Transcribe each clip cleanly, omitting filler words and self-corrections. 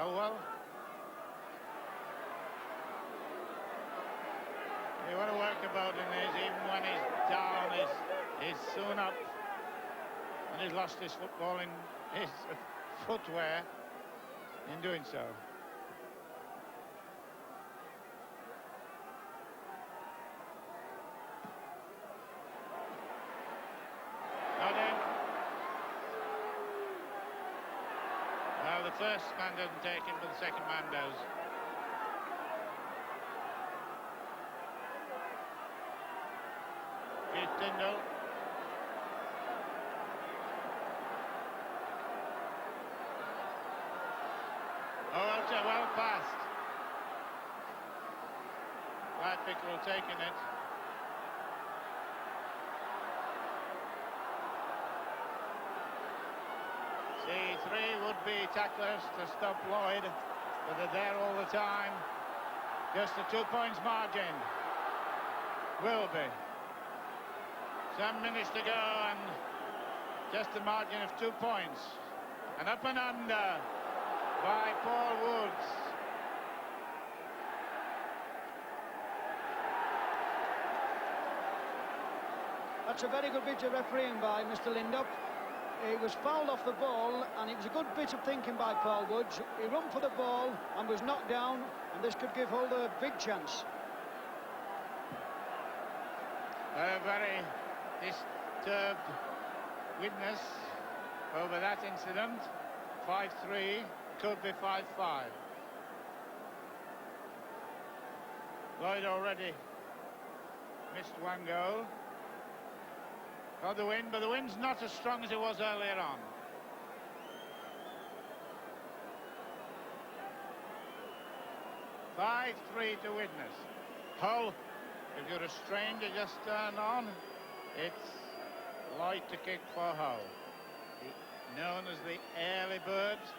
Oh well. You want to work about in this, even when he's down, he's soon up. And he's lost his football in his footwear in doing so. Not in. Well, the first man doesn't take it, but the second man does. Here's Tyndall. Oh, it's well passed. Right, Pickerel taking it. See, 3 would-be tacklers to stop Lloyd, but they're there all the time. Just a 2 points margin. Will be. Some minutes to go and just a margin of 2 points. And up and under by Paul Woods. That's a very good bit of refereeing by Mr. Lindup. He was fouled off the ball, and it was a good bit of thinking by Paul Woods. He ran for the ball and was knocked down, and this could give Hull a big chance. A very disturbed Widnes over that incident. 5-3, could be 5-5. Lloyd already missed 1 goal. Got the win, but the wind's not as strong as it was earlier on. (5-3) to Widnes. Hull, if you're a stranger just turned on, it's Lloyd to kick for Hull. Known as the early birds.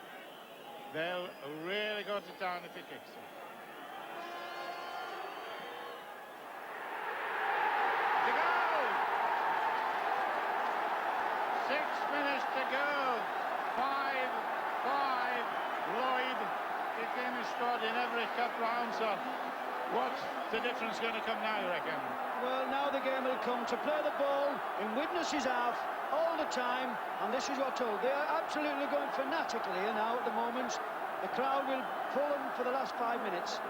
They'll really go to town if he kicks it. To go! 6 minutes to go. 5-5. Lloyd kicking his squad in every cup round. So what's the difference going to come now, you reckon? Well, now the game will come to play the ball in Widnes' half all the time, and this is what told. They are absolutely going fanatically here now at the moment. The crowd will pull them for the last 5 minutes.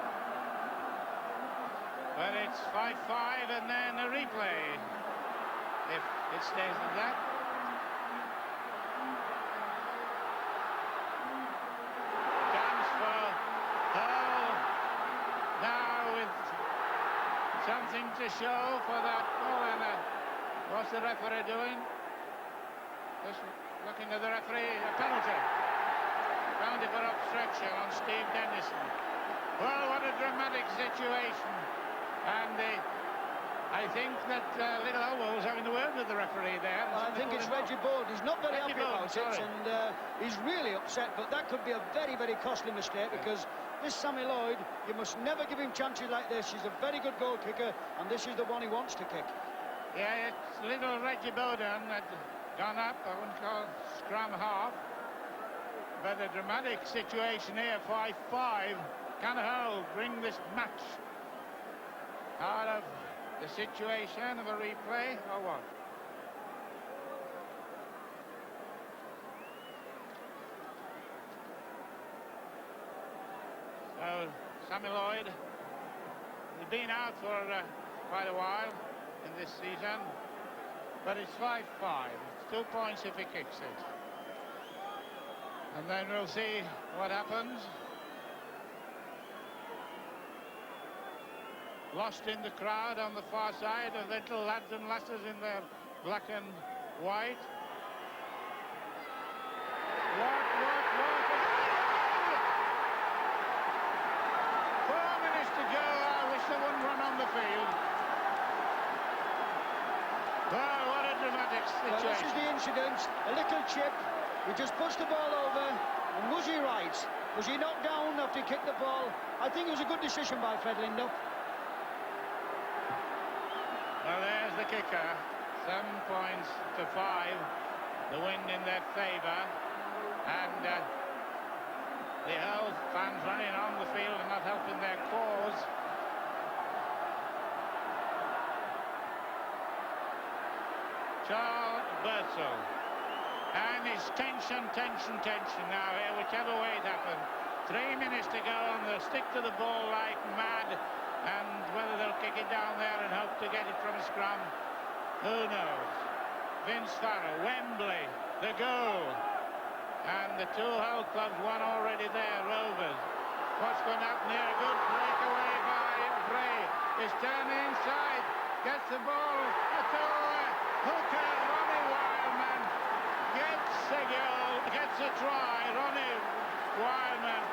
But it's 5-5 and then a replay, if it stays like that. Chance for Hull now with something to show for that goal. And what's the referee doing? Just looking at the referee, a penalty. Penalty for obstruction on Steve Dennison. Well, what a dramatic situation. And I think that Little Elbow was having the word with the referee there. Well, I think it's Reggie Bode. He's not very happy about it, and he's really upset, but that could be a very, very costly mistake, because this Sammy Lloyd, you must never give him chances like this. He's a very good goal kicker, and this is the one he wants to kick. Yeah, it's little Reggie Bowden that gone up, I wouldn't call scrum half, but a dramatic situation here. 5-5. Can Hull bring this match out of the situation of a replay, or what? So Sammy Lloyd has been out for quite a while in this season, but it's 5-5. It's 2 points if he kicks it. And then we'll see what happens. Lost in the crowd on the far side, of little lads and lasses in their black and white. What? 4 minutes to go. I wish they wouldn't run on the field. Oh, what a dramatic situation. Well, this is the incident. A little chip. He just pushed the ball over. And was he right? Was he knocked down after he kicked the ball? I think it was a good decision by Fred Lindup. Well, there's the kicker. 7 points to 5. The wind in their favour. And the whole fans running on the field and not helping their cause. Charles Bertel. And it's tension now here, whichever way it happened. 3 minutes to go, and they'll stick to the ball like mad. And whether they'll kick it down there and hope to get it from a scrum, who knows? Vince Farrell, Wembley, the goal. And the two Hull clubs, one already there, Rovers. What's going to happen here? A good breakaway by Bray. He's turning inside, gets the ball to hooker, Ronnie Wildman. Gets a goal, gets a try, Ronnie Wildman.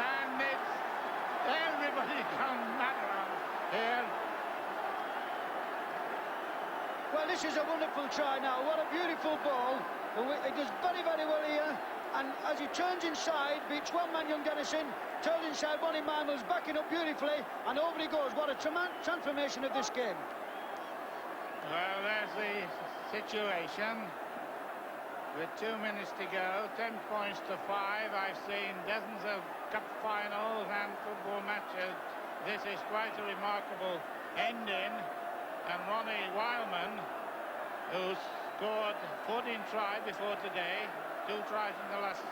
And it's everybody gone mad around here. Well, this is a wonderful try now. What a beautiful ball. It does very, very well here. And as he turns inside, beats one man, young Dennison, turns inside, Ronnie Wildman's backing up beautifully, and over he goes. What a transformation of this game. Well, there's the situation. With 2 minutes to go, 10 points to 5. I've seen dozens of cup finals and football matches. This is quite a remarkable ending. And Ronnie Wildman, who scored 14 tries before today, 2 tries in the last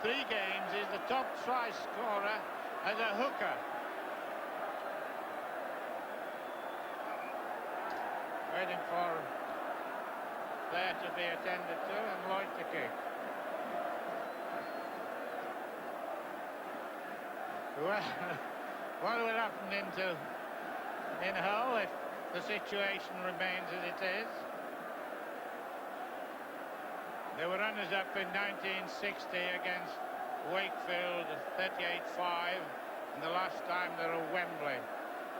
3 games, is the top try scorer as a hooker. Waiting for there to be attended to and Lloyd to kick. Well, what will happen in Hull if the situation remains as it is? They were runners-up in 1960 against Wakefield, 38-5, and the last time they were at Wembley.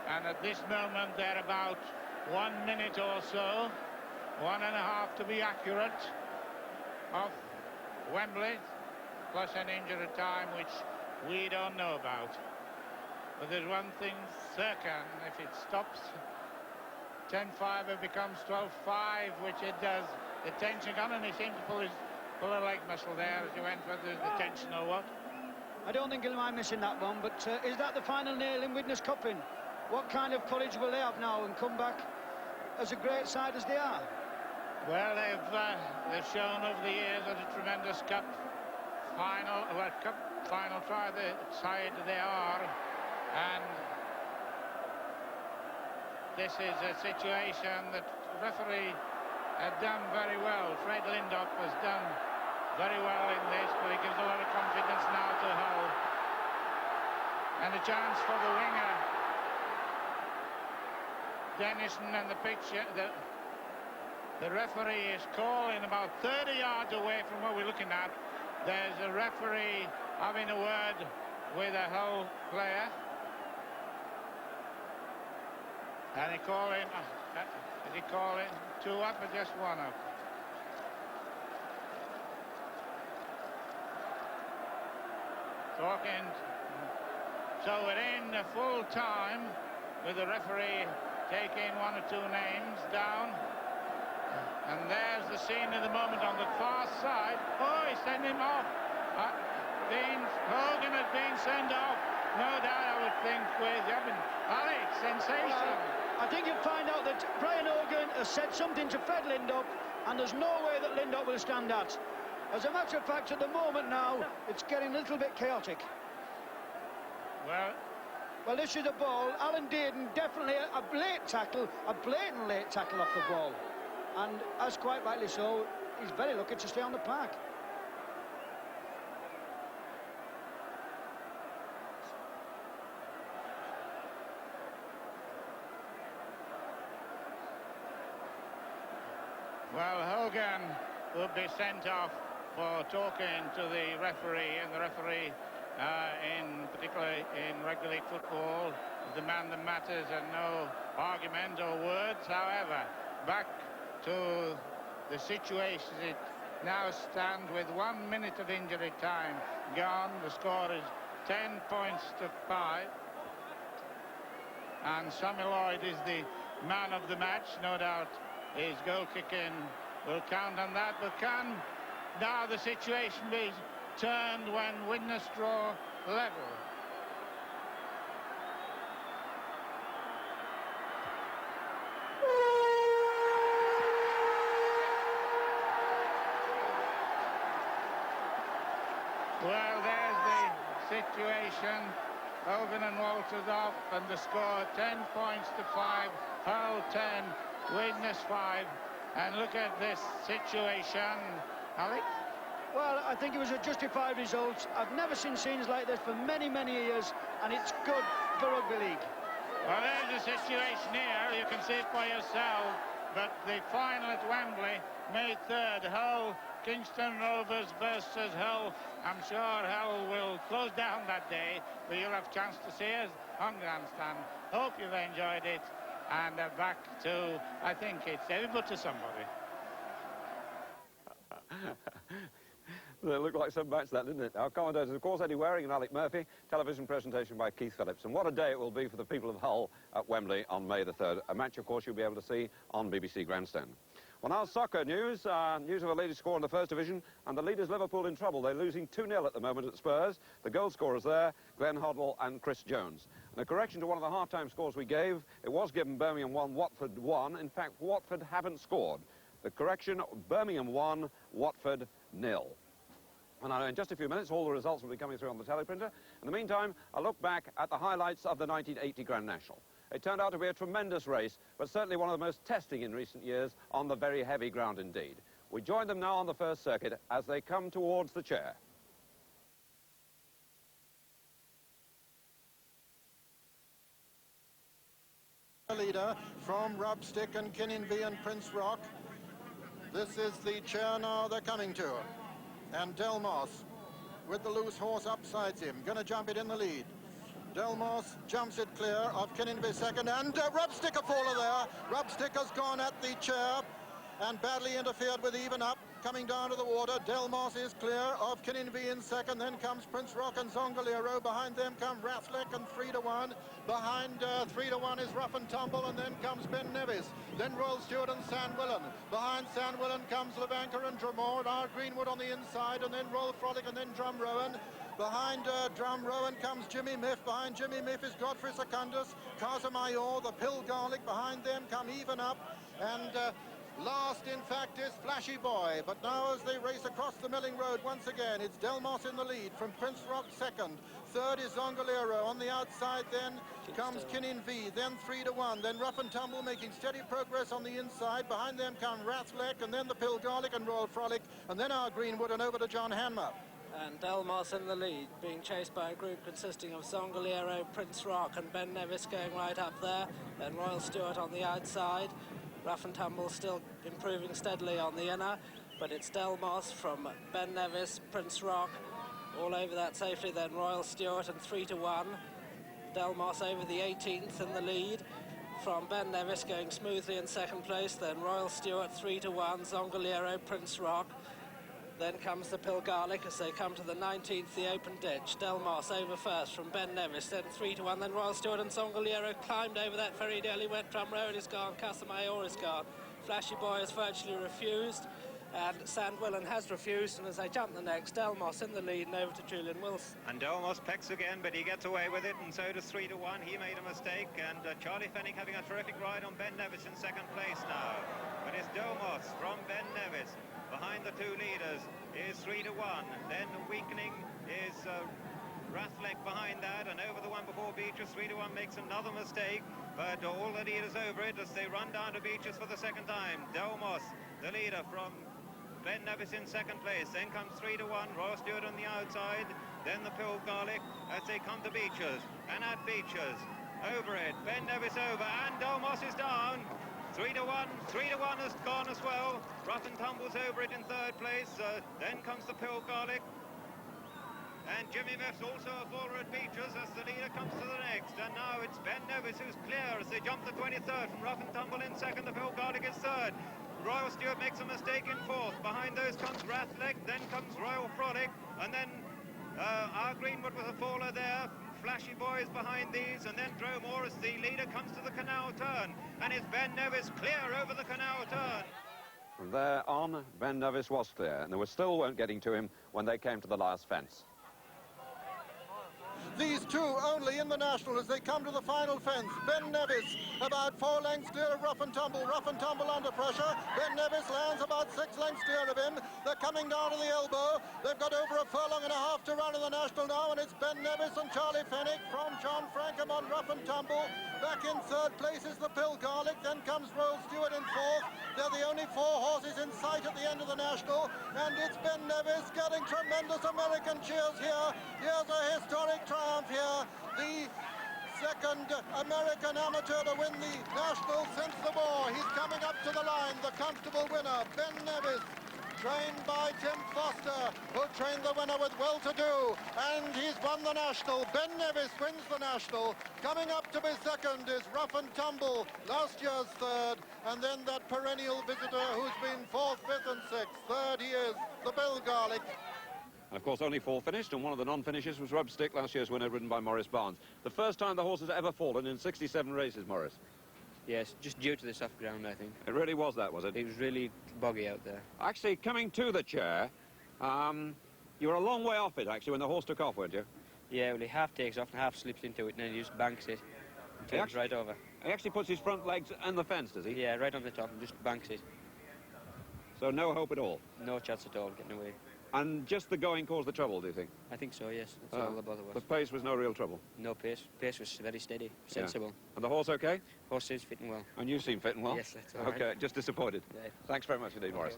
And at this moment, they're about 1 minute or so, 1.5 to be accurate, off Wembley, plus an injury time which we don't know about. But there's one thing certain: if it stops 10-5, it becomes 12-5, which it does. The tension gone, and he seemed to pull a leg muscle there as he went, whether there's the tension or what. I don't think he'll mind missing that one, but is that the final nail in Widnes Cupping? What kind of courage will they have now and come back as a great side as they are? Well, they've shown over the years that a tremendous cup final try the side they are, and this is a situation that the referee had done very well. Fred Lindop has done very well in this, but he gives a lot of confidence now to Hull, and a chance for the winger Dennison, and the picture the referee is calling about 30 yards away from what we're looking at. There's a referee having a word with a Hull player. And he calling, is he calling 2 up or just 1 up? Talking. So we're in full time with the referee taking 1 or 2 names down. And there's the scene in the moment on the far side. Oh, he's sending him off. Hogan has been sent off. No doubt, I would think, with Alex, sensation. I think you'll find out that Brian Hogan has said something to Fred Lindop, and there's no way that Lindop will stand that. As a matter of fact, at the moment now, it's getting a little bit chaotic. Well, this is a ball. Alan Dearden, definitely a blatant late tackle off the ball. And as quite rightly so, he's very lucky to stay on the park. Well, Hogan will be sent off for talking to the referee, and the referee, particularly in Rugby League football, is the man that matters, and no argument or words. However, back to the situation it now stands with 1 minute of injury time gone. The score is 10 points to 5, and Sammy Lloyd is the man of the match. No doubt his goal kicking will count on that, but can now the situation be turned when Widnes draw level. Well, there's the situation. Hogan and Walters off, and the score 10 points to 5. Hull 10, Widnes 5. And look at this situation, Alex. Well, I think it was a justified result. I've never seen scenes like this for many, many years, and it's good for Rugby League. Well, there's the situation here. You can see it by yourself. But the final at Wembley, May 3rd, Hull, Kingston Rovers versus Hull. I'm sure Hull will close down that day, but you'll have a chance to see us on Grandstand. Hope you've enjoyed it. And back to, I think it's everybody to somebody. It looked like some match, that, didn't it? Our commentators, of course, Eddie Waring and Alec Murphy. Television presentation by Keith Phillips. And what a day it will be for the people of Hull at Wembley on May the 3rd. A match, of course, you'll be able to see on BBC Grandstand. Well, now soccer news. News of a latest score in the First Division. And the leaders, Liverpool, in trouble. They're losing 2-0 at the moment at Spurs. The goal scorers there, Glenn Hoddle and Chris Jones. And a correction to one of the half-time scores we gave. It was given Birmingham 1, Watford 1. In fact, Watford haven't scored. The correction, Birmingham 1, Watford 0. And I know in just a few minutes all the results will be coming through on the teleprinter. In the meantime, a look back at the highlights of the 1980 Grand National. It turned out to be a tremendous race, but certainly one of the most testing in recent years on the very heavy ground indeed. We join them now on the first circuit as they come towards the chair. Leader from Rubstick and Kinninvie and Prince Rock. This is the chair now they're coming to. And Delmos with the loose horse upsides him, going to jump it in the lead. Delmos jumps it clear of Kinninvie second, and Rubstick a faller there. Rubstick has gone at the chair and badly interfered with even up. Coming down to the water, Delmos is clear of Kinninvie in second, then comes Prince Rock and Zongalero. Behind them come Rathleck and 3-1. Behind 3-1 is Rough and Tumble, and then comes Ben Nevis. Then Royal Stewart and Sandwillen. Behind Sandwillen comes Levanker and Drumore, and R. Greenwood on the inside, and then Royal Frolic, and then Drum Rowan. Behind Drum Rowan comes Jimmy Miff. Behind Jimmy Miff is Godfrey Secundus, Casamayor, the Pill Garlic. Behind them come Even Up, and last, in fact, is Flashy Boy. But now as they race across the Milling Road once again, it's Delmos in the lead from Prince Rock second. Third is Zongalero. On the outside then comes Kinninvie, then 3-1. Then Rough and Tumble making steady progress on the inside. Behind them come Rathleck, and then the Pill Garlic and Royal Frolic, and then our Greenwood, and over to John Hanmer. And Delmos in the lead, being chased by a group consisting of Zongalero, Prince Rock and Ben Nevis going right up there. Then Royal Stewart on the outside. Rough and Tumble still improving steadily on the inner, but it's Delmos from Ben Nevis, Prince Rock, all over that safely. Then Royal Stewart and 3-1. Delmos over the 18th in the lead from Ben Nevis going smoothly in second place. Then Royal Stewart 3-1, Zongalero, Prince Rock. Then comes the Pill Garlic as they come to the 19th, the open ditch. Delmos over first from Ben Nevis, then 3-1. Then Royal Stewart and Zongalero climbed over that very nearly went. Drum Rowan is gone, Casamayor is gone. Flashy Boy has virtually refused, and Sandwillen has refused. And as they jump the next, Delmos in the lead and over to Julian Wilson. And Delmos pecks again, but he gets away with it, and so does 3-1. He made a mistake, and Charlie Fennick having a terrific ride on Ben Nevis in second place now. But it's Delmos from Ben Nevis. Behind the two leaders is 3-1. Then weakening is Rathleck behind that, and over the one before Beaches. 3-1 makes another mistake, but all the leaders over it as they run down to Beaches for the second time. Delmos, the leader from Ben Nevis in second place. Then comes 3-1, Royal Stewart on the outside. Then the Pill Garlic as they come to Beaches. And at Beaches, over it, Ben Nevis over, and Delmos is down. 3-1 has gone as well. Rough and Tumble's over it in third place. Then comes the Pill Garlic. And Jimmy Miff's also a faller at Beaches as the leader comes to the next. And now it's Ben Nevis who's clear as they jump the 23rd from Rough and Tumble in second. The Pill Garlic is third. Royal Stewart makes a mistake in fourth. Behind those comes Rathleck. Then comes Royal Frolic. And then our Greenwood with a faller there. Flashy Boys behind these, and then Dromore as the leader comes to the canal turn, and it's Ben Nevis clear over the canal turn. From there on, Ben Nevis was clear, and they still weren't getting to him when they came to the last fence. These two only in the National as they come to the final fence. Ben Nevis about 4 lengths clear of Rough and Tumble under pressure. Ben Nevis lands about 6 lengths clear of him. They're coming down to the elbow. They've got over a furlong and a half to run in the National now, and it's Ben Nevis and Charlie Fenwick from John Frankham on Rough and Tumble. Back in third place is the Pill Garlic, then comes Roll Stewart in fourth. They're the only 4 horses in sight at the end of the National, and it's Ben Nevis getting tremendous American cheers here. Here's a historic triumph here. The second American amateur to win the National since the war. He's coming up to the line, the comfortable winner, Ben Nevis, trained by Tim Foster, who trained the winner with Well-To-Do, and he's won the National. Ben Nevis wins the National. Coming up to be second is Rough and Tumble, last year's third, and then that perennial visitor who's been fourth, fifth and sixth. Third he is, the Bill Garlic. And of course, only 4 finished, and one of the non-finishes was Rubstick, last year's winner, ridden by Maurice Barnes. The first time the horse has ever fallen in 67 races, Maurice. Yes, just due to the soft ground, I think. It really was that, was it? It was really boggy out there. Actually, coming to the chair, you were a long way off it, actually, when the horse took off, weren't you? Yeah, well, he half takes off and half slips into it, and then he just banks it and turns right over. He actually puts his front legs on the fence, does he? Yeah, right on the top and just banks it. So no hope at all? No chance at all getting away. And just the going caused the trouble, do you think? I think so, yes. That's all the bother was. The pace was no real trouble? No pace. Pace was very steady, sensible. Yeah. And the horse okay? Horse seems fitting well. And you seem fitting well? Yes, that's all right. Okay, just disappointed. Yeah. Thanks very much indeed, Maurice.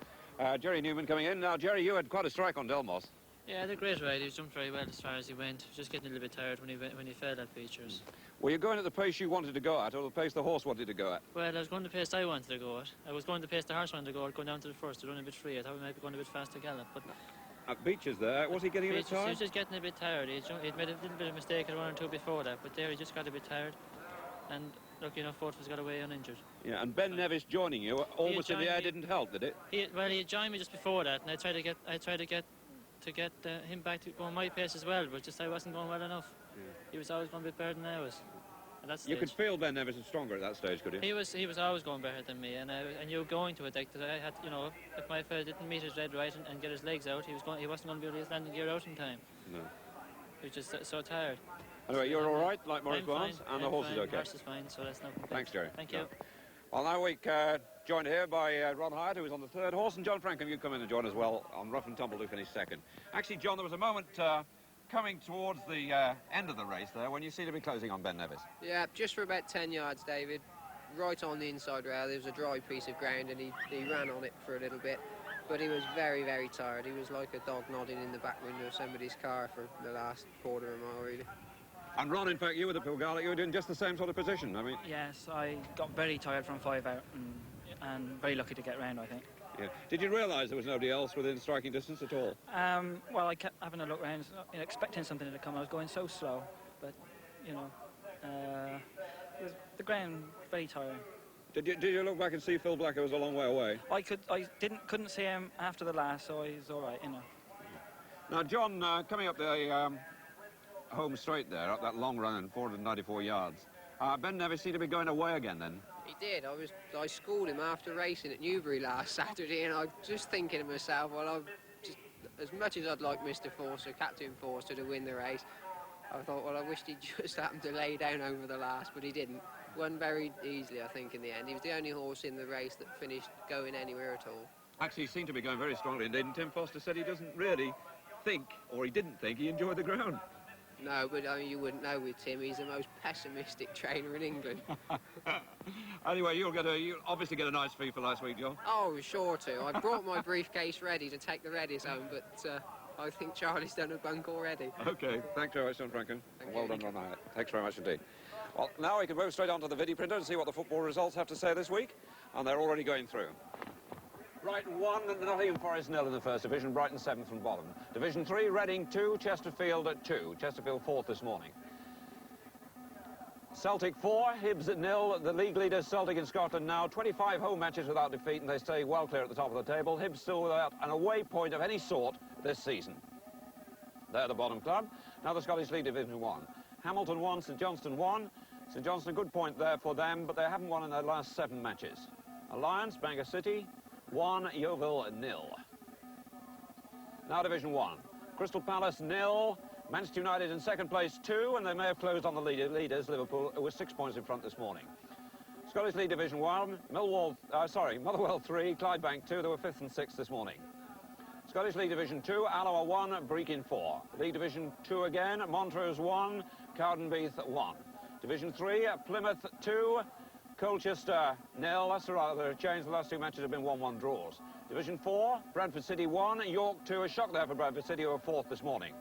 Jerry Newman coming in. Now, Jerry, you had quite a strike on Delmos. Yeah, had a great ride. He jumped very well as far as he went. Just getting a little bit tired when he failed at features. Were you going at the pace you wanted to go at, or the pace the horse wanted to go at? Well, I was going the pace I wanted to go at. I was going the pace the horse wanted to go at, going down to the first, to run a bit free. I thought we might be going a bit faster gallop, but... At Beeches there, was he getting a bit tired? He was just getting a bit tired. He'd made a little bit of mistake at 1 or 2 before that, but there he just got a bit tired. And lucky enough, both of us got away uninjured. Yeah, and Ben Nevis joining you almost in the air didn't help, did it? He had joined me just before that, and I tried to get him back to go my pace as well, but just I wasn't going well enough. Yeah. He was always going a bit better than I was. You could feel Ben Nevis was stronger at that stage, could you? He was always going better than me, and I knew going to it, like, that I had, you know, if my fella didn't meet his red right and get his legs out, he wasn't going to be able to get his landing gear out in time. No. He was just so tired. Anyway, you're all right, like Maurice Barnes, and the horse is okay. The horse is fine, so that's no complaint. Thanks, Jerry. Thank you. Well, now we're joined here by Ron Hyatt, who is on the third horse, and John Frankham, you come in and join as well on Rough and Tumble, who finished second. Actually, John, there was a moment coming towards the end of the race there when you seem to be closing on Ben Nevis. Yeah, just for about 10 yards, David. Right on the inside rail, there was a dry piece of ground and he ran on it for a little bit. But he was very, very tired. He was like a dog nodding in the back window of somebody's car for the last quarter of a mile, really. And Ron, in fact, you were the Pill Garlic, you were doing just the same sort of position, I mean... Yes, I got very tired from 5 out and very lucky to get round, I think. Yeah. Did you realise there was nobody else within striking distance at all? Well, I kept having a look round, expecting something to come. I was going so slow, but, you know, the ground very tiring. Did you look back and see Phil Blacker was a long way away? I couldn't see him after the last, so he's all right, you know. Now, John, coming up the home straight there, up that long run, 494 yards, Ben Nevis seemed to be going away again then. He did. I schooled him after racing at Newbury last Saturday, and I was just thinking to myself, well, as much as I'd like Mr. Forster, Captain Forster, to win the race, I thought, well, I wished he'd just happened to lay down over the last, but he didn't. Won very easily, I think, in the end. He was the only horse in the race that finished going anywhere at all. Actually, he seemed to be going very strongly indeed, and Tim Foster said he doesn't really think, or he didn't think, he enjoyed the ground. No, but I mean, you wouldn't know with Tim. He's the most pessimistic trainer in England. Anyway, you'll obviously get a nice fee for last week, John. Oh, sure to. I brought my briefcase ready to take the Reddies home, but I think Charlie's done a bunk already. OK, thanks very much, John Franklin. Well done, Ron Hyatt. Thanks very much indeed. Well, now we can move straight on to the video printer and see what the football results have to say this week, and they're already going through. Brighton 1, Nottingham Forest 0 in the first division, Brighton 7th from bottom. Division 3, Reading 2, Chesterfield at 2. Chesterfield 4th this morning. Celtic 4, Hibs at 0. The league leaders, Celtic in Scotland now, 25 home matches without defeat, and they stay well clear at the top of the table. Hibs still without an away point of any sort this season. They're the bottom club. Now the Scottish League Division 1. Hamilton 1, St Johnstone 1. St Johnstone, a good point there for them, but they haven't won in their last 7 matches. Alliance, Bangor City, 1, Yeovil 0. Now Division 1. Crystal Palace 0, Manchester United in second place 2, and they may have closed on the leaders, Liverpool, who was 6 points in front this morning. Scottish League Division 1, Motherwell 3, Clydebank 2, they were 5th and 6th this morning. Scottish League Division 2, Alloa 1, Brechin 4. League Division 2 again, Montrose 1, Cowdenbeath 1. Division 3, Plymouth 2, Colchester 0. That's a rather change. The last 2 matches have been 1-1 draws. Division 4, Bradford City 1, York 2. A shock there for Bradford City, who were 4th this morning.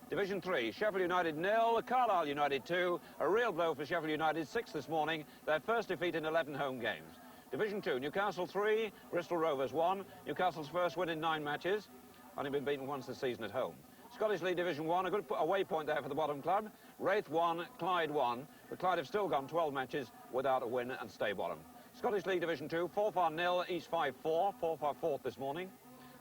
Division 3, Sheffield United 0, Carlisle United 2. A real blow for Sheffield United, 6th this morning. Their first defeat in 11 home games. Division 2, Newcastle 3, Bristol Rovers 1. Newcastle's first win in 9 matches. Only been beaten once this season at home. Scottish League Division 1, a good away point there for the bottom club. Wraith 1, Clyde 1. But Clyde have still gone 12 matches without a win and stay bottom. Scottish League Division 2, Forfar 0, East 5 4. Forfar 4th this morning.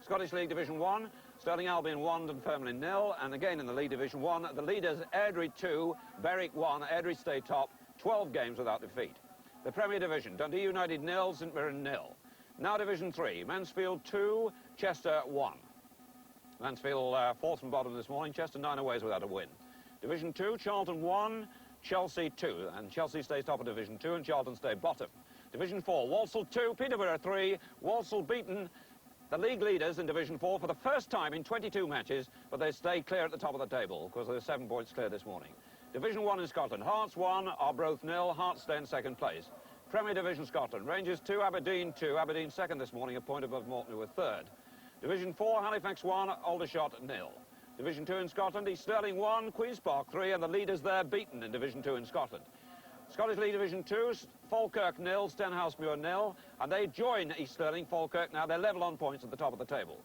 Scottish League Division 1, Stirling Albion 1, Dunfermline 0. And again in the League Division 1, the leaders Airdrie 2, Berwick 1. Airdrie stay top, 12 games without defeat. The Premier Division, Dundee United 0, St Mirren 0. Now Division 3, Mansfield 2, Chester 1. Mansfield 4th from bottom this morning, Chester 9 aways without a win. Division 2, Charlton 1, Chelsea 2. And Chelsea stays top of Division 2 and Charlton stay bottom. Division 4, Walsall 2, Peterborough 3. Walsall beaten the league leaders in Division 4 for the first time in 22 matches, but they stay clear at the top of the table because they're 7 points clear this morning. Division 1 in Scotland, Hearts 1, Arbroath 0. Hearts stay in second place. Premier Division Scotland, Rangers 2, Aberdeen 2. Aberdeen second this morning, a point above Morton, who were third. Division 4, Halifax 1, Aldershot 0. Division 2 in Scotland, East Stirling 1, Queen's Park 3, and the leaders there beaten in Division 2 in Scotland. Scottish League Division 2, Falkirk 0, Stenhousemuir 0, and they join East Stirling, Falkirk now. They're level on points at the top of the table.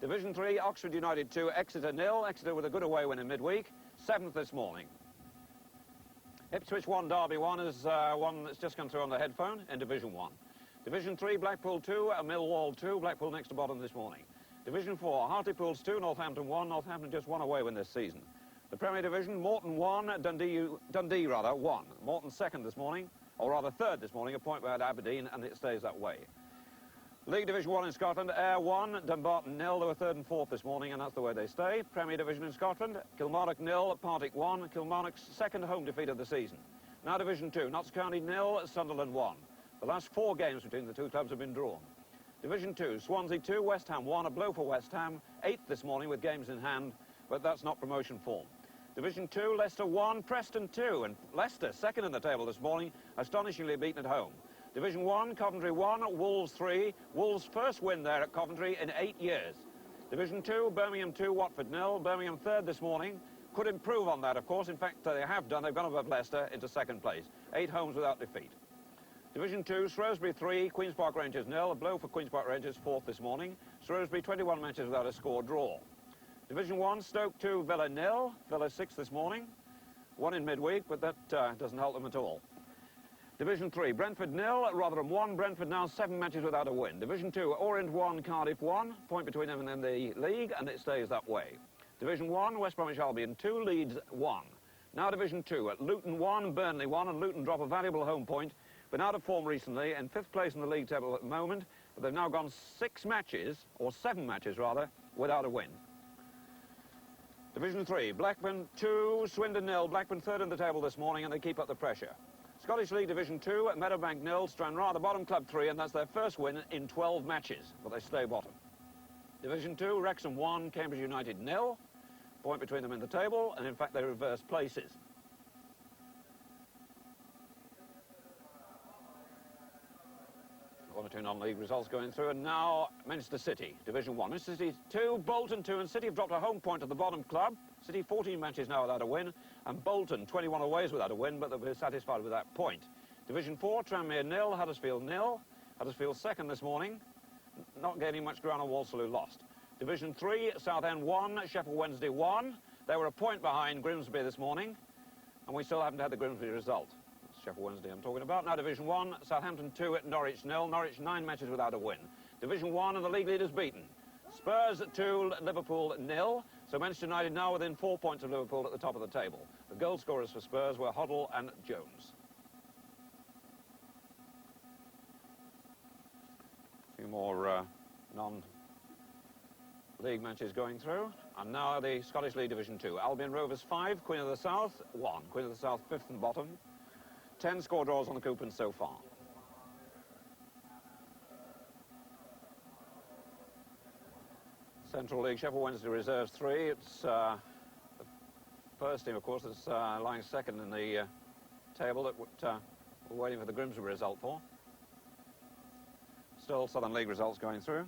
Division 3, Oxford United 2, Exeter 0. Exeter with a good away win in midweek, 7th this morning. Ipswich 1, Derby 1 is one that's just come through on the headphone in Division 1. Division 3, Blackpool 2, Millwall 2. Blackpool next to bottom this morning. Division 4, Hartlepool 2, Northampton 1. Northampton just 1 away win this season. The Premier Division, Morton 1, Dundee 1. Morton second this morning, or rather third this morning, a point behind Aberdeen, and it stays that way. League Division 1 in Scotland, Ayr 1, Dumbarton 0. They were 3rd and 4th this morning, and that's the way they stay. Premier Division in Scotland, Kilmarnock 0, Partick 1. Kilmarnock's second home defeat of the season. Now Division 2, Notts County 0, Sunderland 1. The last 4 games between the 2 clubs have been drawn. Division 2, Swansea 2, West Ham 1. A blow for West Ham, 8th this morning with games in hand, but that's not promotion form. Division 2, Leicester 1, Preston 2, and Leicester second in the table this morning, astonishingly beaten at home. Division 1, Coventry 1, Wolves 3. Wolves' first win there at Coventry in 8 years. Division 2, Birmingham 2, Watford 0. Birmingham third this morning. Could improve on that, of course. In fact, they have done. They've gone above Leicester into second place. 8 homes without defeat. Division 2, Shrewsbury 3, Queen's Park Rangers 0. A blow for Queen's Park Rangers, 4th this morning. Shrewsbury 21 matches without a score draw. Division 1, Stoke 2, Villa 0. Villa 6th this morning. 1 in midweek, but that doesn't help them at all. Division 3, Brentford 0, Rotherham 1. Brentford now 7 matches without a win. Division 2, Orient 1, Cardiff 1. Point between them and the league, and it stays that way. Division 1, West Bromwich Albion 2, Leeds 1. Now Division 2, at Luton 1, Burnley 1, and Luton drop a valuable home point. Been out of form recently, in 5th place in the league table at the moment, but they've now gone 6 matches, or 7 matches rather, without a win. Division 3, Blackburn 2, Swindon 0. Blackburn 3rd in the table this morning, and they keep up the pressure. Scottish League Division 2, Meadowbank 0, Stranraer, the bottom club 3, and that's their first win in 12 matches, but they stay bottom. Division 2, Wrexham 1, Cambridge United 0. Point between them in the table, and in fact they reverse places. One or two non-league results going through, and now Manchester City, Division 1. Manchester City 2, Bolton 2, and City have dropped a home point to the bottom club. City 14 matches now without a win, and Bolton 21 aways without a win, but they'll be satisfied with that point. Division 4, Tranmere 0, Huddersfield 0. Huddersfield second this morning, not gaining much ground on Walsall, who lost. Division 3, Southend 1, Sheffield Wednesday 1. They were a point behind Grimsby this morning, and we still haven't had the Grimsby result. Sheffield Wednesday I'm talking about. Now Division 1, Southampton 2 at Norwich 0. Norwich 9 matches without a win. Division 1 and the league leaders beaten. Spurs 2, Liverpool 0. So Manchester United now within 4 points of Liverpool at the top of the table. The goal scorers for Spurs were Hoddle and Jones. A few more non-league matches going through. And now the Scottish League Division 2. Albion Rovers 5, Queen of the South 1. Queen of the South 5th and bottom. 10 score draws on the coupons so far. Central League, Sheffield Wednesday reserves 3. It's the first team, of course, that's lying second in the table that we're waiting for the Grimsby result for. Still Southern League results going through.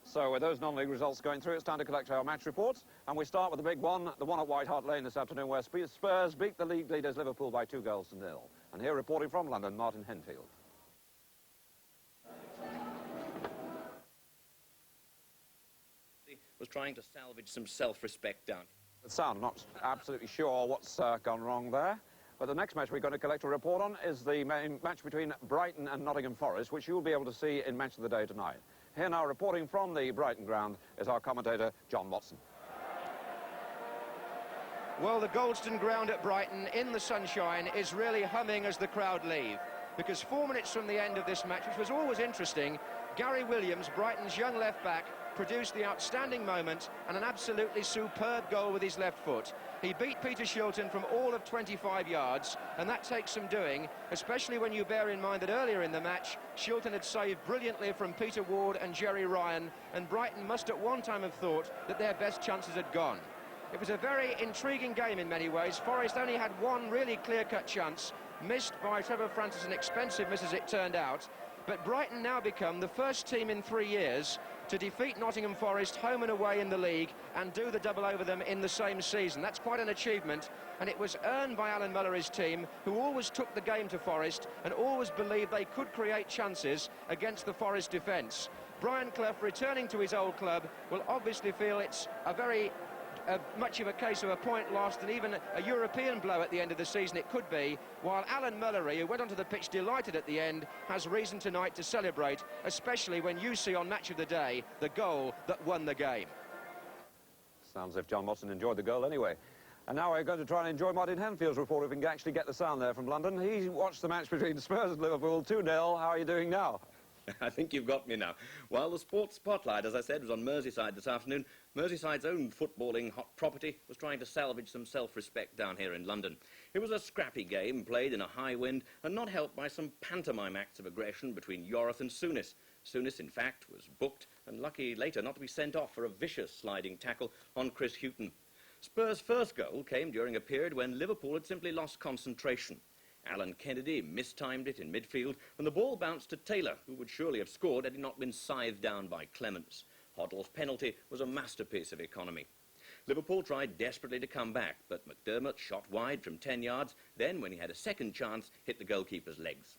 So with those non-league results going through, it's time to collect our match reports. And we start with the big one, the one at White Hart Lane this afternoon, where Spurs beat the league leaders Liverpool by 2-0. And here reporting from London, Martin Henfield. Was trying to salvage some self-respect down. The sound, not absolutely sure what's gone wrong there. But the next match we're going to collect a report on is the match between Brighton and Nottingham Forest, which you'll be able to see in Match of the Day tonight. Here now, reporting from the Brighton ground, is our commentator, John Motson. Well, the Goldstone ground at Brighton, in the sunshine, is really humming as the crowd leave. Because 4 minutes from the end of this match, which was always interesting, Gary Williams, Brighton's young left-back, produced the outstanding moment and an absolutely superb goal with his left foot. He beat Peter Shilton from all of 25 yards, and that takes some doing, especially when you bear in mind that earlier in the match, Shilton had saved brilliantly from Peter Ward and Jerry Ryan, and Brighton must at one time have thought that their best chances had gone. It was a very intriguing game in many ways. Forest only had one really clear-cut chance, missed by Trevor Francis, an expensive miss as it turned out. But Brighton now become the first team in 3 years to defeat Nottingham Forest home and away in the league and do the double over them in the same season. That's quite an achievement, and it was earned by Alan Mullery's team, who always took the game to Forest and always believed they could create chances against the Forest defence. Brian Clough, returning to his old club, will obviously feel it's a very much of a case of a point lost, and even a European blow at the end of the season it could be, while Alan Mullery, who went onto the pitch delighted at the end, has reason tonight to celebrate, especially when you see on Match of the Day the goal that won the game. Sounds as if John Motson enjoyed the goal anyway. And now we're going to try and enjoy Martin Henfield's report, if we can actually get the sound there from London. He watched the match between Spurs and Liverpool, 2-0. How are you doing now? I think you've got me now. While the sports spotlight, as I said, was on Merseyside this afternoon, Merseyside's own footballing hot property was trying to salvage some self-respect down here in London. It was a scrappy game, played in a high wind, and not helped by some pantomime acts of aggression between Yorath and Souness. Souness, in fact, was booked, and lucky later not to be sent off for a vicious sliding tackle on Chris Hughton. Spurs' first goal came during a period when Liverpool had simply lost concentration. Alan Kennedy mistimed it in midfield, and the ball bounced to Taylor, who would surely have scored had he not been scythed down by Clements. Hoddle's penalty was a masterpiece of economy. Liverpool tried desperately to come back, but McDermott shot wide from 10 yards, then, when he had a second chance, hit the goalkeeper's legs.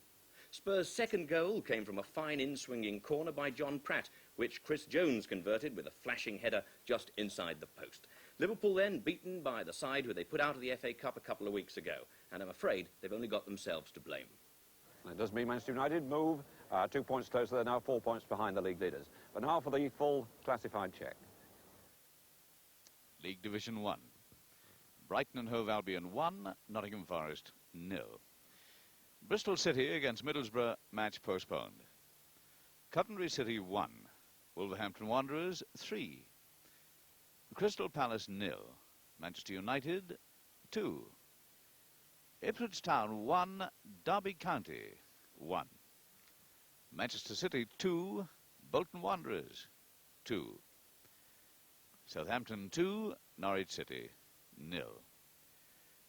Spurs' second goal came from a fine in-swinging corner by John Pratt, which Chris Jones converted with a flashing header just inside the post. Liverpool then beaten by the side who they put out of the FA Cup a couple of weeks ago, and I'm afraid they've only got themselves to blame. It does mean Manchester United move 2 points closer. They're now 4 points behind the league leaders. But now for the full classified check. League Division 1. Brighton and Hove Albion 1, Nottingham Forest 0. Bristol City against Middlesbrough, match postponed. Coventry City 1, Wolverhampton Wanderers 3. Crystal Palace 0, Manchester United 2. Ipswich Town 1, Derby County 1. Manchester City 2, Bolton Wanderers 2. Southampton 2, Norwich City 0.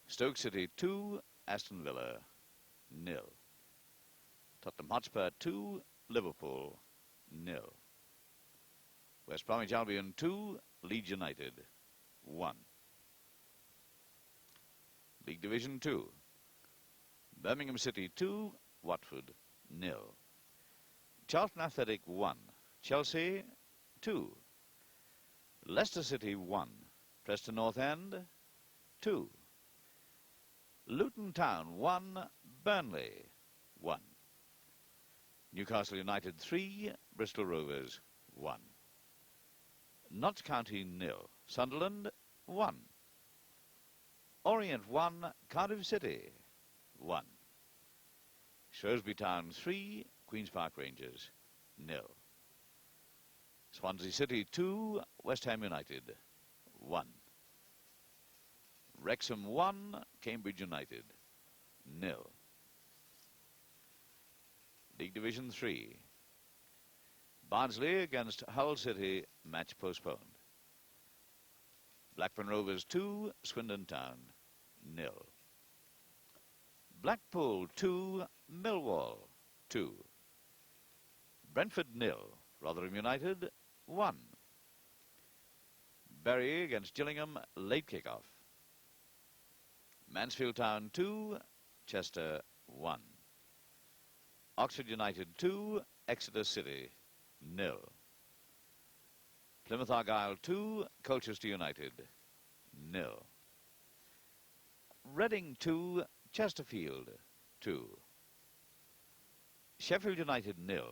Stoke City 2, Aston Villa 0. Tottenham Hotspur 2, Liverpool 0. West Bromwich Albion 2, Leeds United 1. League Division 2. Birmingham City 2, Watford 0. Charlton Athletic 1, Chelsea 2. Leicester City 1, Preston North End 2. Luton Town 1, Burnley 1. Newcastle United 3, Bristol Rovers 1. Notts County 0, Sunderland 1. Orient 1, Cardiff City 1. Shrewsbury Town 3, Queen's Park Rangers 0. Swansea City 2, West Ham United 1. Wrexham 1, Cambridge United 0. League Division 3. Barnsley against Hull City, match postponed. Blackburn Rovers 2, Swindon Town 0. Blackpool 2, Millwall 2. Brentford 0, Rotherham United 1. Bury against Gillingham, late kick-off. Mansfield Town 2, Chester 1. Oxford United 2, Exeter City 0. Plymouth Argyle 2, Colchester United 0. Reading 2, Chesterfield 2. Sheffield United 0,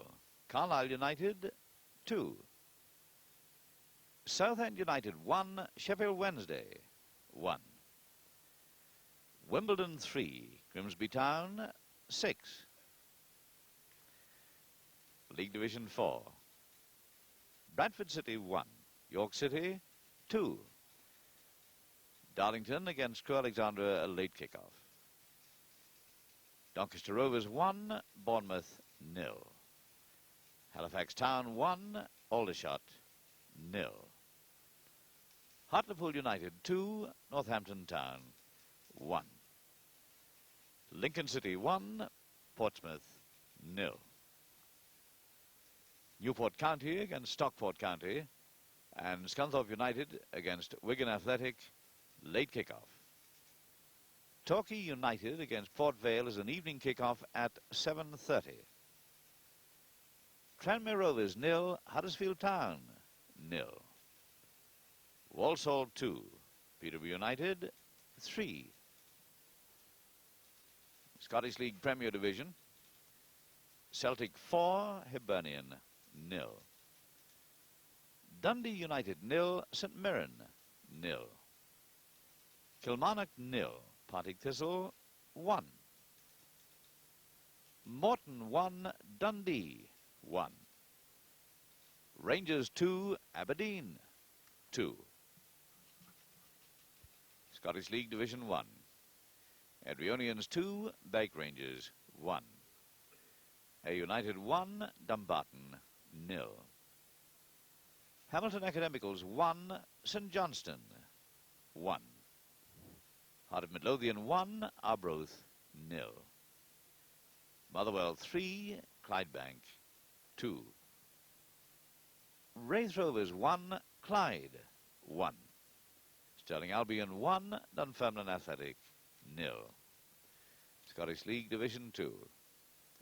Carlisle United 2. Southend United 1, Sheffield Wednesday 1. Wimbledon 3, Grimsby Town 6. League Division 4. Bradford City 1, York City 2. Darlington against Crewe Alexandra, a late kick-off. Doncaster Rovers 1, Bournemouth 0. Halifax Town 1, Aldershot 0. Hartlepool United 2, Northampton Town 1. Lincoln City 1, Portsmouth 0. Newport County against Stockport County, and Scunthorpe United against Wigan Athletic, late kick-off. Torquay United against Port Vale is an evening kick-off at 7:30. Tranmere Rovers 0, Huddersfield Town 0. Walsall 2, Peterborough United 3. Scottish League Premier Division, Celtic 4, Hibernian 0. Dundee United 0, St Mirren 0. Kilmarnock 0, Partick Thistle 1. Morton 1, Dundee 1. Rangers 2, Aberdeen 2. Scottish League Division 1. Edrionians 2, Bake Rangers 1. Ayr United 1, Dumbarton 0. Hamilton Academicals 1, St Johnstone 1. Heart of Midlothian 1, Arbroath 0. Motherwell 3, Clydebank 2. Raith Rovers 1, Clyde 1. Stirling Albion 1, Dunfermline Athletic 0. Scottish League Division 2.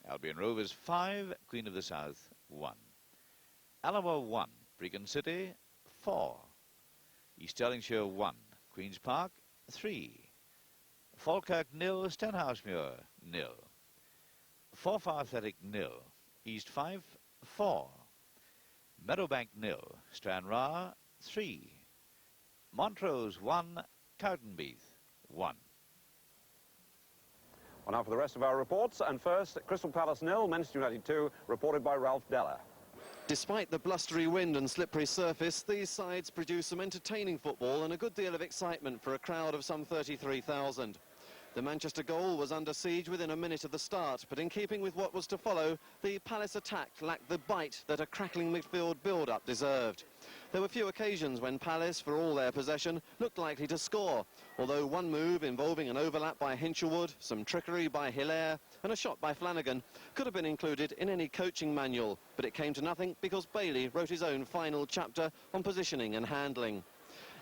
Albion Rovers 5, Queen of the South 1. Alloa 1, Brecon City 4. East Stirlingshire 1, Queen's Park 3. Falkirk 0, Stenhousemuir 0. Forfar Athletic 0, East Fife 4. Meadowbank 0, Stranraer 3. Montrose 1, Cowdenbeath 1. Well, now for the rest of our reports, and first, Crystal Palace 0, Manchester United 2, reported by Ralph Dellor. Despite the blustery wind and slippery surface, these sides produce some entertaining football and a good deal of excitement for a crowd of some 33,000. The Manchester goal was under siege within a minute of the start, but in keeping with what was to follow, the Palace attack lacked the bite that a crackling midfield build-up deserved. There were few occasions when Palace, for all their possession, looked likely to score, although one move involving an overlap by Hinshelwood, some trickery by Hilaire and a shot by Flanagan could have been included in any coaching manual, but it came to nothing because Bailey wrote his own final chapter on positioning and handling.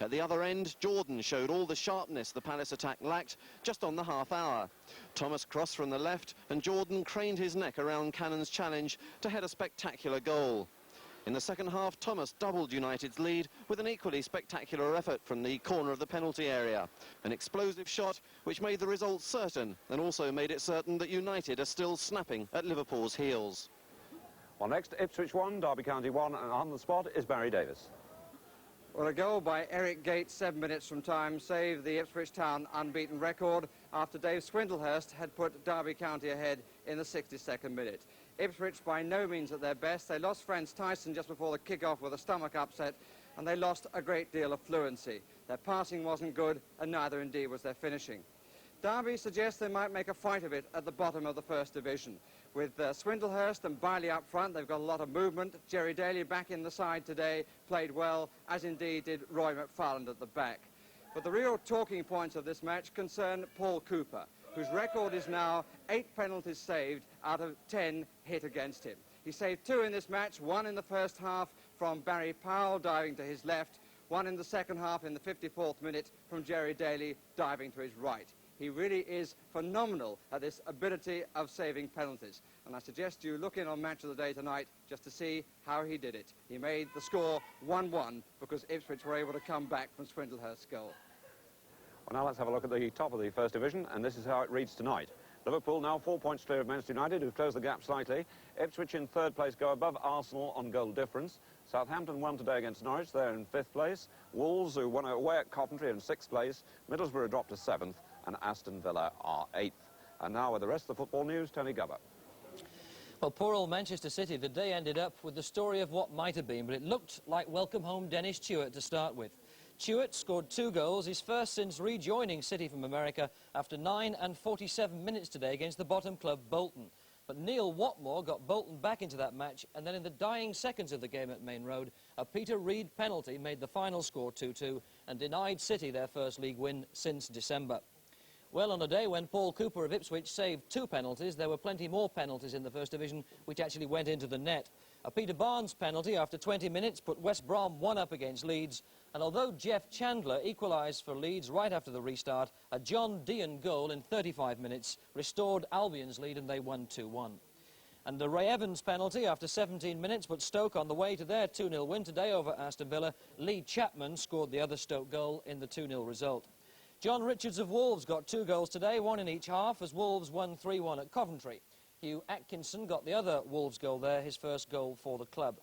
At the other end, Jordan showed all the sharpness the Palace attack lacked just on the half hour. Thomas crossed from the left and Jordan craned his neck around Cannon's challenge to head a spectacular goal. In the second half, Thomas doubled United's lead with an equally spectacular effort from the corner of the penalty area. An explosive shot which made the result certain and also made it certain that United are still snapping at Liverpool's heels. Well, next, Ipswich 1, Derby County 1, and on the spot is Barry Davies. Well, a goal by Eric Gates 7 minutes from time saved the Ipswich Town unbeaten record after Dave Swindlehurst had put Derby County ahead in the 62nd minute. Ipswich by no means at their best. They lost Franz Tyson just before the kick-off with a stomach upset, and they lost a great deal of fluency. Their passing wasn't good, and neither indeed was their finishing. Derby suggests they might make a fight of it at the bottom of the First Division. With Swindlehurst and Biley up front, they've got a lot of movement. Jerry Daly back in the side today, played well, as indeed did Roy McFarland at the back. But the real talking points of this match concern Paul Cooper, whose record is now 8 penalties saved out of 10 hit against him. He saved 2 in this match, 1 in the first half from Barry Powell diving to his left, 1 in the second half in the 54th minute from Jerry Daly diving to his right. He really is phenomenal at this ability of saving penalties. And I suggest you look in on Match of the Day tonight just to see how he did it. He made the score 1-1 because Ipswich were able to come back from Swindlehurst's goal. Well, now let's have a look at the top of the First Division, and this is how it reads tonight. Liverpool now 4 points clear of Manchester United, who've closed the gap slightly. Ipswich in 3rd place go above Arsenal on goal difference. Southampton won today against Norwich, they're in 5th place. Wolves, who won away at Coventry, in 6th place. Middlesbrough dropped to 7th, and Aston Villa are 8th. And now with the rest of the football news, Tony Gubba. Well, poor old Manchester City, the day ended up with the story of what might have been, but it looked like welcome home Dennis Tueart to start with. Tueart scored 2 goals, his first since rejoining City from America after 9 and 47 minutes today against the bottom club Bolton. But Neil Watmore got Bolton back into that match, and then in the dying seconds of the game at Main Road, a Peter Reid penalty made the final score 2-2 and denied City their first league win since December. Well, on a day when Paul Cooper of Ipswich saved 2 penalties, there were plenty more penalties in the First Division which actually went into the net. A Peter Barnes penalty after 20 minutes put West Brom 1 up against Leeds, and although Jeff Chandler equalised for Leeds right after the restart, a John Dean goal in 35 minutes restored Albion's lead and they won 2-1. And the Ray Evans penalty after 17 minutes put Stoke on the way to their 2-0 win today over Aston Villa. Lee Chapman scored the other Stoke goal in the 2-0 result. John Richards of Wolves got 2 goals today, 1 in each half, as Wolves won 3-1 at Coventry. Hugh Atkinson got the other Wolves goal there, his first goal for the club.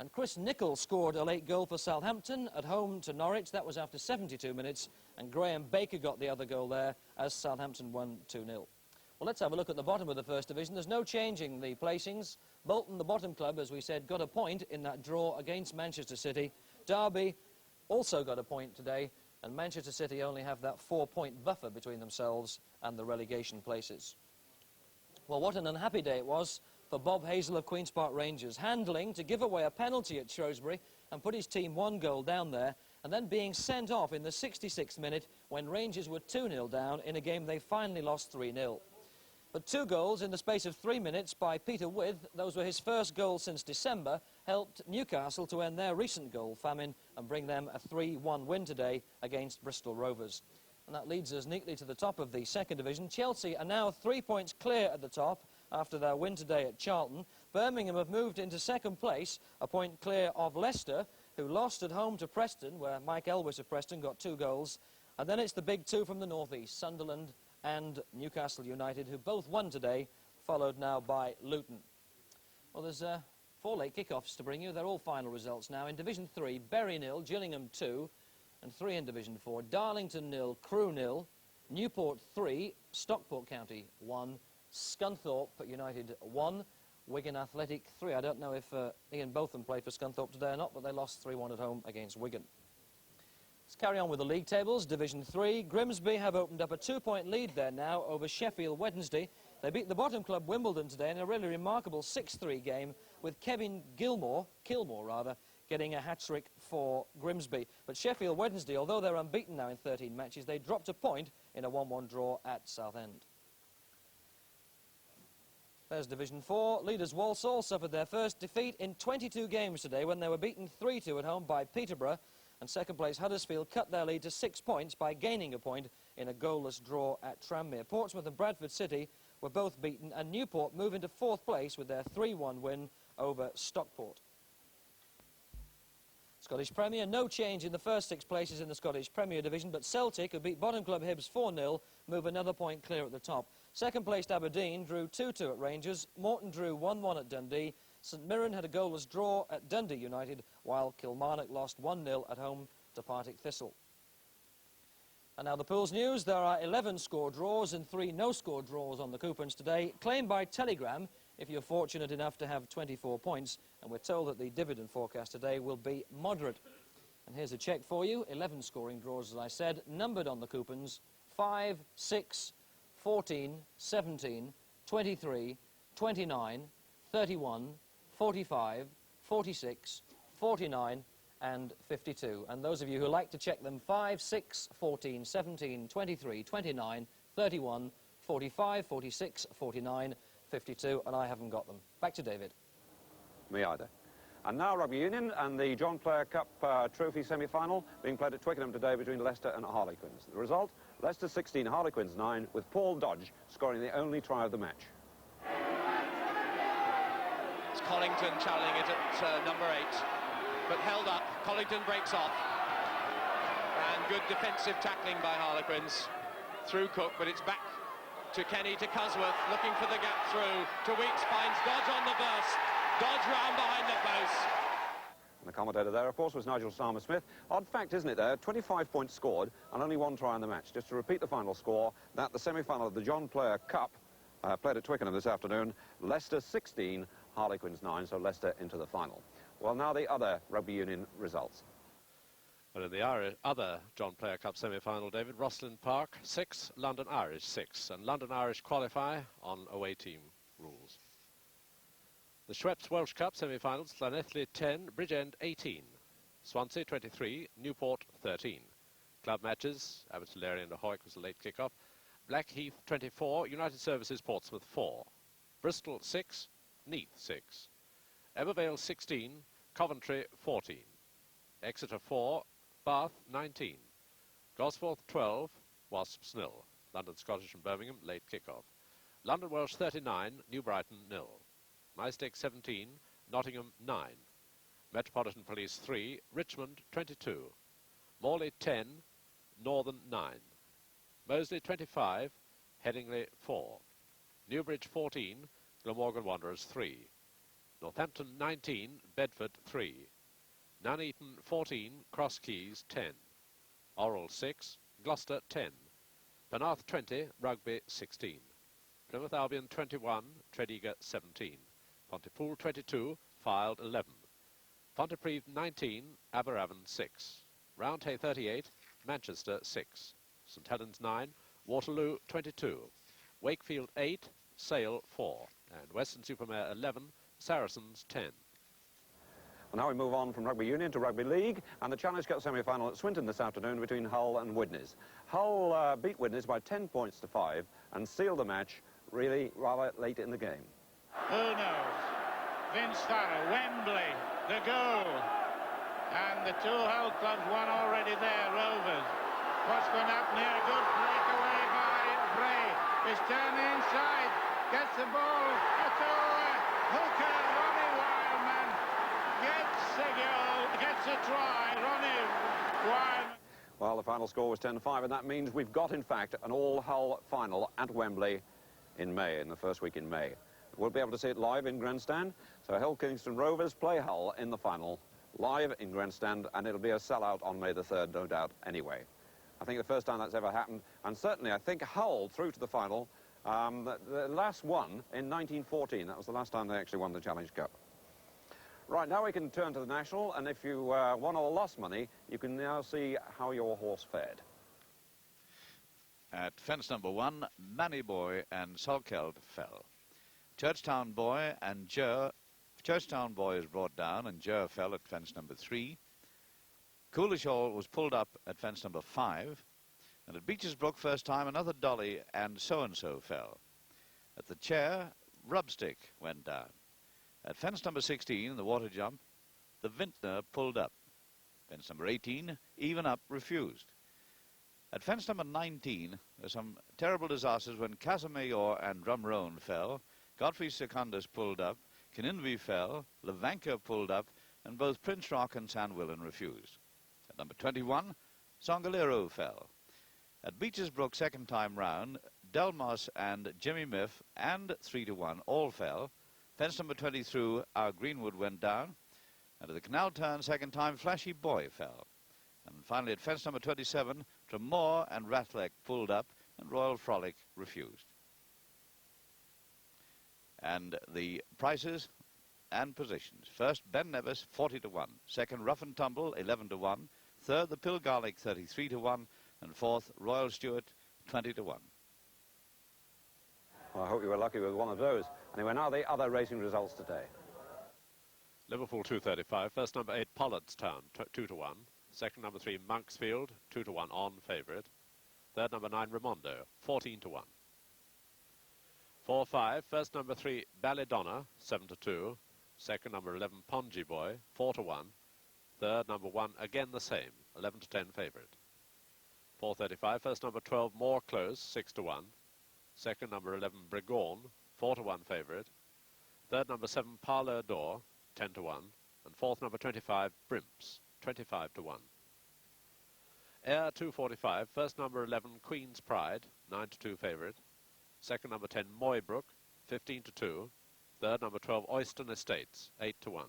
And Chris Nicholl scored a late goal for Southampton at home to Norwich. That was after 72 minutes. And Graham Baker got the other goal there as Southampton won 2-0. Well, let's have a look at the bottom of the First Division. There's no changing the placings. Bolton, the bottom club, as we said, got a point in that draw against Manchester City. Derby also got a point today. And Manchester City only have that 4-point buffer between themselves and the relegation places. Well, what an unhappy day it was for Bob Hazel of Queen's Park Rangers, handling to give away a penalty at Shrewsbury and put his team 1 goal down there, and then being sent off in the 66th minute when Rangers were 2-0 down in a game they finally lost 3-0. But 2 goals in the space of 3 minutes by Peter Withe, those were his first goals since December, helped Newcastle to end their recent goal famine and bring them a 3-1 win today against Bristol Rovers. And that leads us neatly to the top of the Second Division. Chelsea are now 3 points clear at the top after their win today at Charlton. Birmingham have moved into 2nd place, a point clear of Leicester, who lost at home to Preston, where Mike Elwes of Preston got 2 goals. And then it's the big 2 from the northeast, Sunderland and Newcastle United, who both won today, followed now by Luton. Well, there's 4 late kickoffs to bring you. They're all final results now. In Division 3, Bury 0, Gillingham 2, and 3 in Division 4. Darlington 0, Crewe 0, Newport 3, Stockport County 1, Scunthorpe United 1, Wigan Athletic 3. I don't know if Ian Botham played for Scunthorpe today or not, but they lost 3-1 at home against Wigan. Let's carry on with the league tables. Division 3, Grimsby have opened up a 2-point lead there now over Sheffield Wednesday. They beat the bottom club Wimbledon today in a really remarkable 6-3 game with Kevin Kilmore, getting a hat-trick for Grimsby. But Sheffield Wednesday, although they're unbeaten now in 13 matches, they dropped a point in a 1-1 draw at Southend. There's Division 4. Leaders Walsall suffered their first defeat in 22 games today when they were beaten 3-2 at home by Peterborough. And second place Huddersfield cut their lead to 6 points by gaining a point in a goalless draw at Tranmere. Portsmouth and Bradford City were both beaten, and Newport move into 4th place with their 3-1 win over Stockport. Scottish Premier, no change in the first 6 places in the Scottish Premier Division, but Celtic, who beat bottom club Hibs 4-0, move another point clear at the top. Second placed Aberdeen drew 2-2 at Rangers, Morton drew 1-1 at Dundee, St Mirren had a goalless draw at Dundee United, while Kilmarnock lost 1-0 at home to Partick Thistle. And now the pool's news. There are 11 score draws and 3 no-score draws on the coupons today, claimed by Telegram if you're fortunate enough to have 24 points. And we're told that the dividend forecast today will be moderate. And here's a check for you. 11 scoring draws, as I said, numbered on the coupons: 5, 6, 14, 17, 23, 29, 31, 45, 46, 49 and 52. And those of you who like to check them: 5, 6, 14, 17, 23, 29, 31, 45, 46, 49, 52, and I haven't got them. Back to David. Me either. And now Rugby Union and the John Player Cup Trophy semi-final being played at Twickenham today between Leicester and Harlequins. The result: Leicester 16, Harlequins 9, with Paul Dodge scoring the only try of the match. It's Collington channeling it at number 8, but held up. Collington breaks off, and good defensive tackling by Harlequins through Cook, but it's back to Kenny, to Cusworth, looking for the gap through to Weeks, finds Dodge on the burst. Dodge round behind the post. And the commentator there, of course, was Nigel Starmer-Smith. Odd fact, isn't it, there? 25 points scored and only 1 try in the match. Just to repeat the final score, that the semi-final of the John Player Cup played at Twickenham this afternoon: Leicester 16, Harlequins 9, so Leicester into the final. Well, now the other Rugby Union results. Well, in the other John Player Cup semi-final, David, Rosslyn Park 6, London Irish 6, and London Irish qualify on away team rules. The Schweppes Welsh Cup semi-finals: Llanelli 10, Bridgend 18, Swansea 23, Newport 13. Club matches: Abbotsford and Ahoy was a late kick-off. Blackheath 24, United Services Portsmouth 4, Bristol 6, Neath 6, Ebervale 16, Coventry 14, Exeter 4, Bath 19, Gosforth 12, Wasps 0, London Scottish and Birmingham late kick-off. London Welsh 39, New Brighton 0, Maesteg 17, Nottingham 9, Metropolitan Police 3, Richmond 22, Morley 10, Northern 9, Moseley 25, Headingley 4, Newbridge 14, Glamorgan Wanderers 3, Northampton 19, Bedford 3, Nuneaton 14, Cross Keys 10, Orrell 6, Gloucester 10, Penarth 20, Rugby 16, Plymouth Albion 21, Tredegar 17, Pontypool 22, Fylde 11, Pontypridd 19, Aberavon 6, Roundhay 38, Manchester 6, St Helens 9, Waterloo 22, Wakefield 8, Sale 4, and Weston-super-Mare 11, Saracens 10. Well, now we move on from Rugby Union to Rugby League and the Challenge Cup semi-final at Swinton this afternoon between Hull and Widnes. Hull beat Widnes by 10 points to 5 and sealed the match really rather late in the game. Who knows? Vince Farrow, Wembley, the goal. And the 2 Hull clubs, one already there, Rovers. What's going to happen here? A good breakaway by Bray. He's turning inside, gets the ball to Hooker. Ronnie Wildman gets a goal, gets a try. Ronnie Wildman. Well, the final score was 10-5, and that means we've got, in fact, an all-Hull final at Wembley in May, in the first week in May. We'll be able to see it live in Grandstand. So Hull Kingston Rovers play Hull in the final, live in Grandstand, and it'll be a sellout on May the 3rd, no doubt, anyway. I think the first time that's ever happened, and certainly I think Hull through to the final, the last one in 1914. That was the last time they actually won the Challenge Cup. Right, now we can turn to the National, and if you won or lost money, you can now see how your horse fared. At fence number 1, Manny Boy and Salkeld fell. Churchtown Boy and Churchtown Boy is brought down, and Jer fell at fence number 3. Coolish Hall was pulled up at fence number 5. And at Beeches Brook, first time, another Dolly and So-and-so fell. At the Chair, Rubstick went down. At fence number 16, the water jump, the Vintner pulled up. Fence number 18, Even Up refused. At fence number 19, there's some terrible disasters when Casimir and Drumroan fell, Godfrey Secundus pulled up, Kininvie fell, Levanka pulled up, and both Prince Rock and San Willen refused. At number 21, Songalero fell. At Beeches Brook, second time round, Delmos and Jimmy Miff and 3-1 all fell. Fence number 20 through, our Greenwood went down. And at the canal turn, second time, Flashy Boy fell. And finally, at fence number 27, Tremor and Rathlek pulled up, and Royal Frolic refused. And the prices and positions. First, Ben Nevis, 40-1. Second, Rough and Tumble, 11-1. Third, the Pill Garlic, 33-1. And fourth, Royal Stewart, 20-1. Well, I hope you were lucky with one of those. Anyway, now the other racing results today. Liverpool 235. First number 8, Pollardstown, 2-1. Second number 3, Monksfield, 2-1 on favourite. Third number 9, Raimondo, 14-1. 4-5. First number 3, Ballydonna, 7-2. Second number 11, Pongy Boy, 4-1. Third number 1, again the same, 11-10 favourite. 4:35. First number 12, More Close, 6-1. Second number 11, Bregawn, 4-1 favourite. Third number 7, Parlour Door, 10-1. And fourth number 25, Brimps, 25-1. Air 2:45. First number 11, Queen's Pride, 9-2 favourite. Second number 10, Moybrook, 15-2. Third number 12, Oyston Estates, 8-1.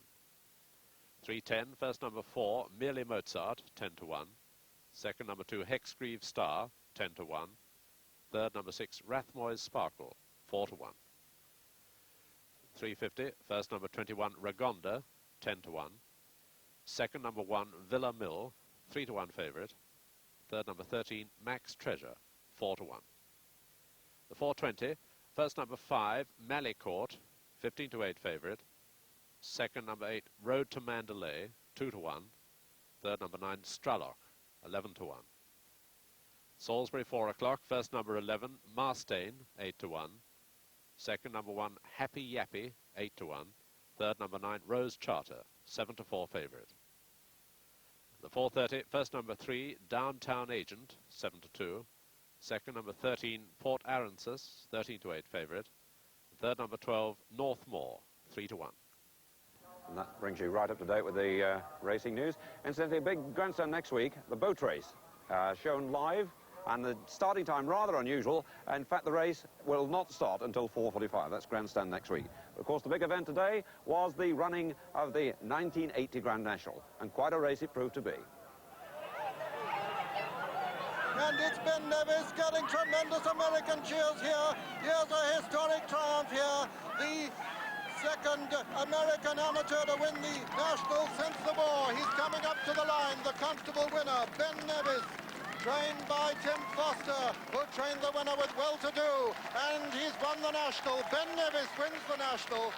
3:10. First number 4, Merely Mozart, 10-1. Second number 2, Hexgreave Star, 10-1. Third number 6, Rathmoy's Sparkle, 4-1. 3:50. First number 21, Ragonda, 10-1. Second number 1, Villa Mill, 3-1 favourite. Third number 13, Max Treasure, 4-1. The 4:20. First number 5, Mallycourt, 15-8 favourite. Second number 8, Road to Mandalay, 2-1. Third number 9, Stralock, 11-1. Salisbury 4 o'clock. First number 11, Marstane, 8-1. Second number 1, Happy Yappy, 8-1. Third number 9, Rose Charter, 7-4 favourite. The 4:30. First number 3, Downtown Agent, 7-2. Second number 13, Port Aransas, 13-8 favourite. Third number 12, Northmore, 3-1. And that brings you right up to date with the racing news. Incidentally, a big grandstand next week, the boat race, shown live, and the starting time rather unusual. In fact, the race will not start until 4:45. That's grandstand next week. Of course, the big event today was the running of the 1980 Grand National, and quite a race it proved to be. And it's Ben Nevis getting tremendous American cheers here. Here's a historic triumph here. The second American amateur to win the National since the war. He's coming up to the line, the constable winner, Ben Nevis, trained by Tim Foster, who trained the winner with Well-To-Do, and he's won the National. Ben Nevis wins the National.